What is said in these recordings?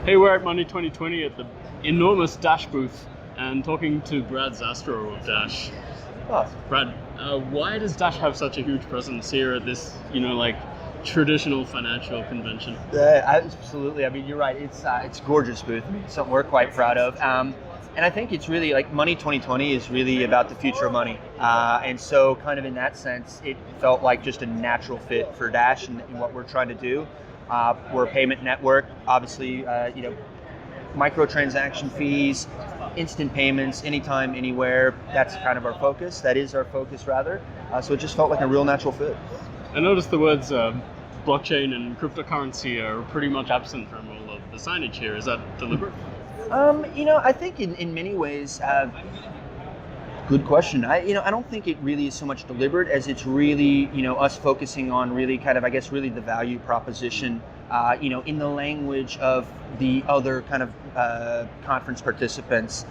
Hey, we're at Money 2020 at the enormous Dash booth and talking to Brad Zastrow of Dash. Oh. Brad, why does Dash have such a huge presence here at this, traditional financial convention? Absolutely. I mean, you're right. It's a gorgeous booth. I mean, something we're quite proud of. And I think it's really like Money 2020 is really about the future of money. And so kind of in that sense, it felt like just a natural fit for Dash and what we're trying to do. We're a payment network, obviously, microtransaction fees, instant payments, anytime, anywhere. That's kind of our focus. That is our focus, rather. So it just felt like a real natural fit. I noticed the words blockchain and cryptocurrency are pretty much absent from all of the signage here. Is that deliberate? I think in many ways, good question. I don't think it really is so much deliberate as it's really, us focusing on really kind of, I guess, really the value proposition, in the language of the other kind of conference participants.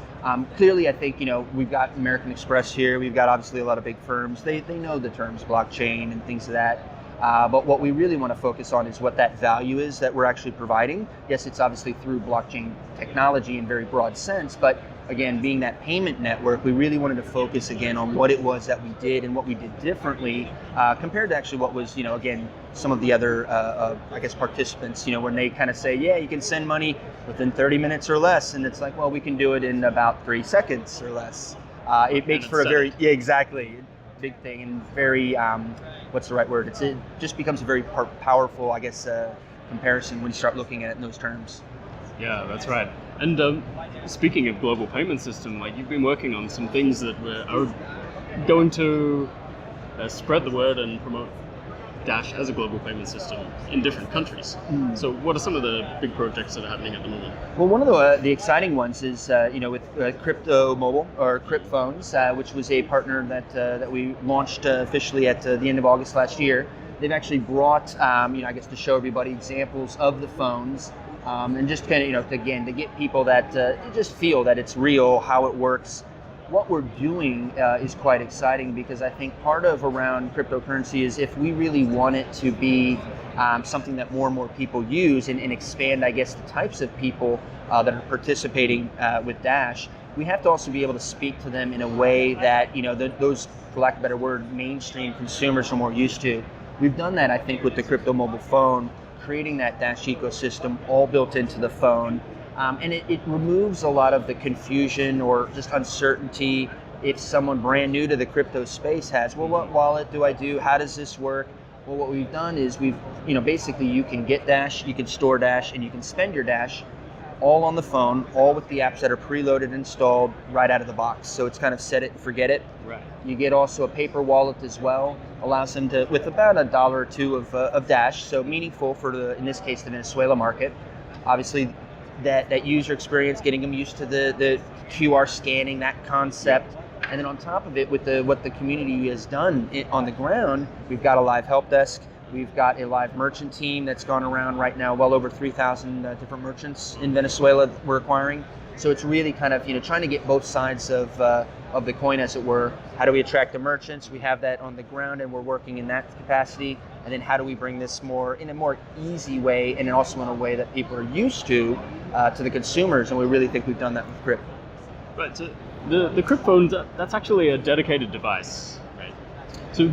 Clearly, I think, we've got American Express here. We've got obviously a lot of big firms. They know the terms blockchain and things of that. But what we really want to focus on is what that value is that we're actually providing. Yes, it's obviously through blockchain technology in very broad sense, but again, being that payment network, we really wanted to focus again on what it was that we did and what we did differently compared to actually what was, again, some of the other, participants, when they kind of say, yeah, you can send money within 30 minutes or less. And it's like, well, we can do it in about 3 seconds or less. It makes for a very, exactly, big thing and very, what's the right word? It just becomes a very powerful, comparison when you start looking at it in those terms. Yeah, that's right. And speaking of global payment system, you've been working on some things that are going to spread the word and promote Dash as a global payment system in different countries. So what are some of the big projects that are happening at the moment? Well, one of the exciting ones is, with Crypto Mobile, or Crypt Phones, which was a partner that we launched officially at the end of August last year. They've actually brought, to show everybody examples of the phones, and just kind of, again, to get people that just feel that it's real, how it works. What we're doing is quite exciting because I think part of around cryptocurrency is if we really want it to be something that more and more people use and expand, I guess, the types of people that are participating with Dash, we have to also be able to speak to them in a way that, those, for lack of a better word, mainstream consumers are more used to. We've done that, I think, with the Crypto Mobile phone, creating that Dash ecosystem all built into the phone. And it removes a lot of the confusion or just uncertainty if someone brand new to the crypto space has, well, what wallet do I do? How does this work? Well, what we've done is basically you can get Dash, you can store Dash, and you can spend your Dash all on the phone, all with the apps that are preloaded and installed right out of the box. So it's kind of set it and forget it. Right. You get also a paper wallet as well, allows them to, with about $1 or $2 of Dash, so meaningful for in this case, the Venezuela market. Obviously, that user experience, getting them used to the QR scanning, that concept. And then on top of it, with what the community has done on the ground, we've got a live help desk. We've got a live merchant team that's gone around right now, well over 3,000 different merchants in Venezuela we're acquiring. So it's really kind of, trying to get both sides of the coin, as it were. How do we attract the merchants? We have that on the ground and we're working in that capacity. And then how do we bring this in a more easy way and also in a way that people are used to the consumers? And we really think we've done that with Crypt. Right, so the Crypt phone, that's actually a dedicated device, right? So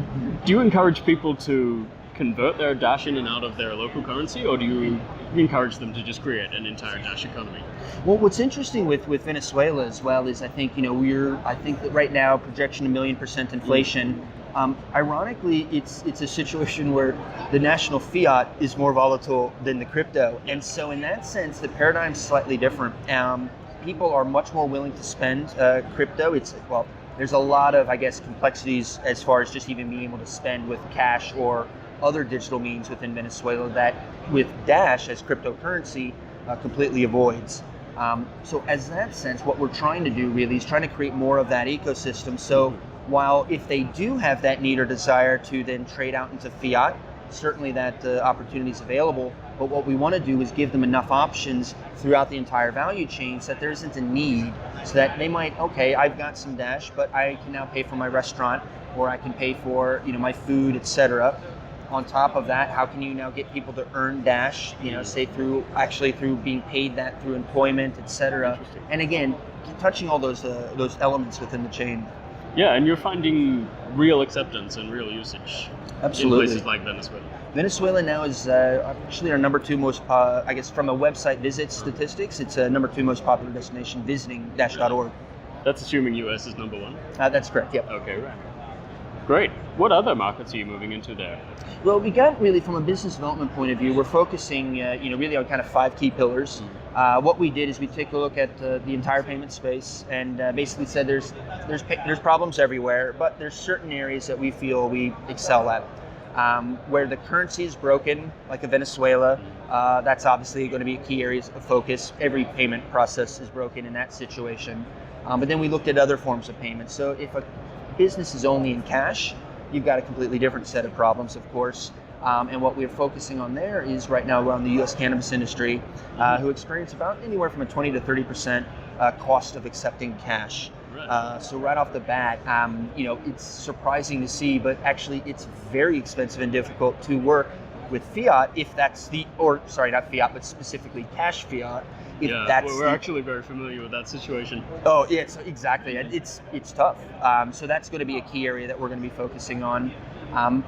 do you encourage people to convert their Dash in and out of their local currency, or do you encourage them to just create an entire Dash economy? Well, what's interesting with Venezuela as well is I think that right now projection 1,000,000% inflation. Ironically, it's a situation where the national fiat is more volatile than the crypto, and so in that sense, the paradigm's slightly different. People are much more willing to spend crypto. There's a lot of, complexities as far as just even being able to spend with cash or other digital means within Venezuela that with Dash as cryptocurrency completely avoids. So as that sense, what we're trying to do really is trying to create more of that ecosystem. So while if they do have that need or desire to then trade out into fiat, certainly that opportunity is available. But what we want to do is give them enough options throughout the entire value chain so that there isn't a need, so that they might, okay, I've got some Dash, but I can now pay for my restaurant, or I can pay for my food, etc. On top of that, how can you now get people to earn Dash? Say through being paid that through employment, etc. And again, touching all those elements within the chain. Yeah, and you're finding real acceptance and real usage. Absolutely. In places like Venezuela. Venezuela now is actually our number 2 most, I guess, from a website visit statistics, it's number 2 most popular destination visiting Dash.org. That's assuming US is number 1? That's correct, yep. Okay, right. Great. What other markets are you moving into there? Well, we got really, from a business development point of view, we're focusing, really on kind of 5 key pillars. What we did is we took a look at the entire payment space and basically said there's problems everywhere, but there's certain areas that we feel we excel at. Where the currency is broken, like in Venezuela, that's obviously going to be a key area of focus. Every payment process is broken in that situation. But then we looked at other forms of payment. So if a business is only in cash, you've got a completely different set of problems, of course. And what we're focusing on there is right now we're on the U.S. cannabis industry, who experience about anywhere from a 20 to 30% cost of accepting cash. So right off the bat, it's surprising to see, but actually it's very expensive and difficult to work with fiat if that's not fiat, but specifically cash fiat. We're actually very familiar with that situation. Oh, yeah, so exactly. It's tough. So that's going to be a key area that we're going to be focusing on.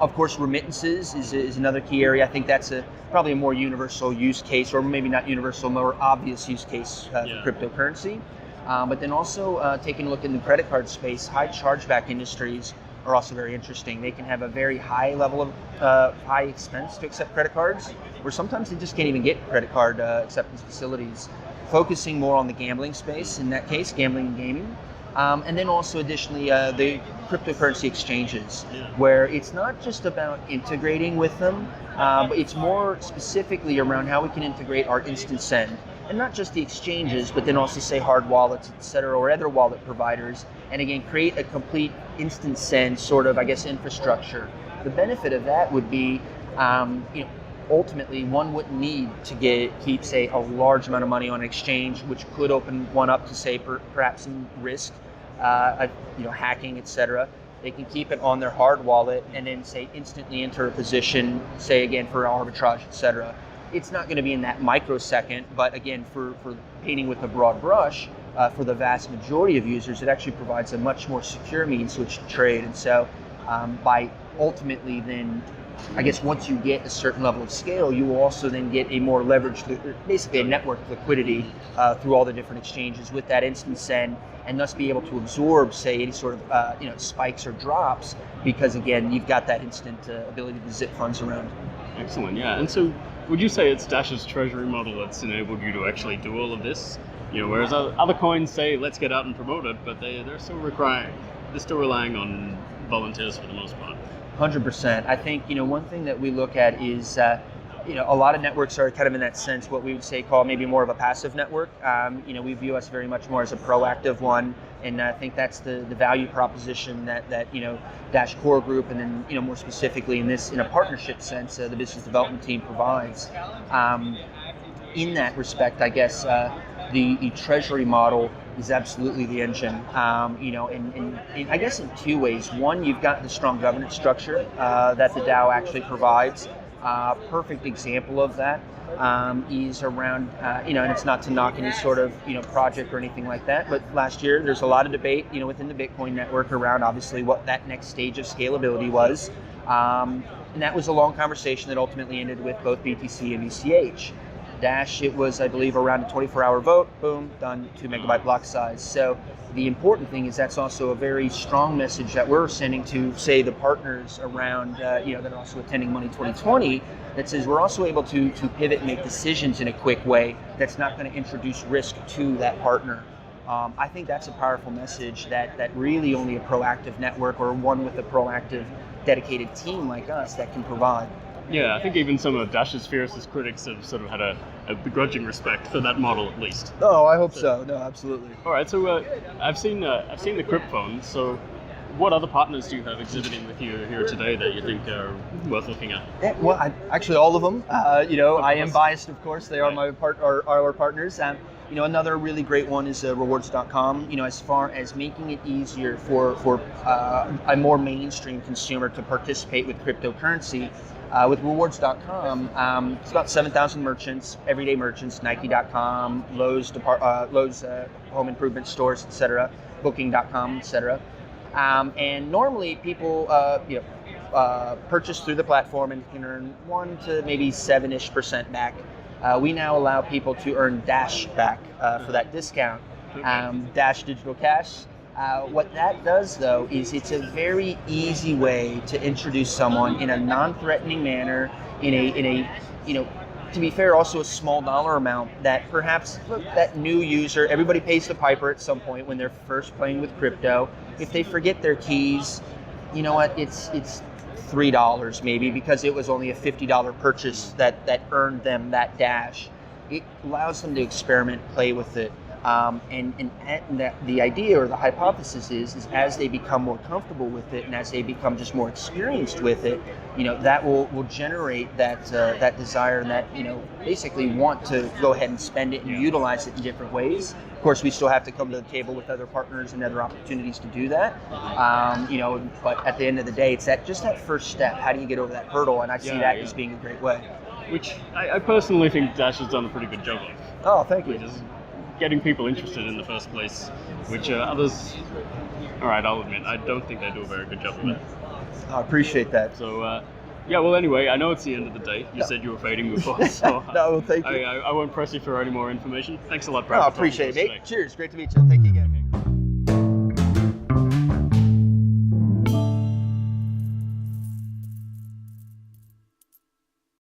Of course, remittances is another key area. I think that's probably a more universal use case, or maybe not universal, more obvious use case for cryptocurrency. But then also taking a look in the credit card space, high chargeback industries are also very interesting. They can have a very high level of high expense to accept credit cards, where sometimes they just can't even get credit card acceptance facilities. Focusing more on the gambling space, in that case, gambling and gaming. And then also additionally the cryptocurrency exchanges, where it's not just about integrating with them, but it's more specifically around how we can integrate our instant send. And not just the exchanges, but then also say hard wallets, et cetera, or other wallet providers, and again, create a complete instant send sort of, I guess, infrastructure. The benefit of that would be, ultimately one wouldn't need to keep, say, a large amount of money on an exchange, which could open one up to, say, perhaps some risk, hacking, et cetera. They can keep it on their hard wallet and then, say, instantly enter a position, say, again, for arbitrage, et cetera. It's not going to be in that microsecond, but again, for painting with a broad brush, for the vast majority of users, it actually provides a much more secure means to trade. And so by ultimately then, I guess once you get a certain level of scale, you will also then get a more leveraged, basically a network liquidity through all the different exchanges with that instant send, and thus be able to absorb, say, any sort of spikes or drops, because again, you've got that instant ability to zip funds around. Excellent, yeah. And so would you say it's Dash's treasury model that's enabled you to actually do all of this? Whereas other coins say, let's get out and promote it, but they're still relying on volunteers for the most part. 100%. I think, one thing that we look at is, a lot of networks are kind of in that sense what we would say call maybe more of a passive network. We view us very much more as a proactive one, and I think that's the value proposition that Dash Core Group, and then more specifically in a partnership sense, the business development team provides. In that respect, I guess the treasury model is absolutely the engine, and I guess in 2 ways. One, you've got the strong governance structure that the DAO actually provides. Perfect example of that is around, and it's not to knock any sort of, project or anything like that, but last year there's a lot of debate, within the Bitcoin network around obviously what that next stage of scalability was. And that was a long conversation that ultimately ended with both BTC and ECH. Dash, it was, I believe, around a 24-hour vote, boom, done, 2 megabyte block size. So the important thing is that's also a very strong message that we're sending to, say, the partners around, that are also attending Money 2020, that says we're also able to pivot and make decisions in a quick way that's not going to introduce risk to that partner. I think that's a powerful message that really only a proactive network or one with a proactive, dedicated team like us that can provide. Yeah, I think even some of Dash's fiercest critics have sort of had a begrudging respect for that model, at least. Oh, I hope so. No, absolutely. All right, so I've seen the Crypt phone. So, what other partners do you have exhibiting with you here today that you think are worth looking at? Yeah, well, actually, all of them. I am biased, of course. They are our partners. Another really great one is rewards.com. As far as making it easier for a more mainstream consumer to participate with cryptocurrency. With rewards.com, it's about 7,000 merchants, everyday merchants, Nike.com, Lowe's home improvement stores, etc., Booking.com, etc. And normally people purchase through the platform and can earn 1 to maybe 7-ish% back. We now allow people to earn Dash back for that discount. Dash digital cash. What that does, though, is it's a very easy way to introduce someone in a non-threatening manner, in a to be fair, also a small dollar amount that perhaps that new user, everybody pays the piper at some point when they're first playing with crypto. If they forget their keys, you know what? It's $3 maybe because it was only a $50 purchase that earned them that Dash. It allows them to experiment, play with it. And that the idea or the hypothesis is as they become more comfortable with it and as they become just more experienced with it, that will generate that desire and that basically want to go ahead and spend it and utilize it in different ways. Of course, we still have to come to the table with other partners and other opportunities to do that. But at the end of the day, it's that first step. How do you get over that hurdle? And I see that as being a great way. Which I personally think Dash has done a pretty good job of. Oh, thank you. Just getting people interested in the first place, which others, all right, I'll admit, I don't think they do a very good job of it. I appreciate that. So, well, anyway, I know it's the end of the day. You said you were fading before, so no, thank you. I won't press you for any more information. Thanks a lot, Brad. I appreciate it, mate. Cheers. Great to meet you. Thank you again.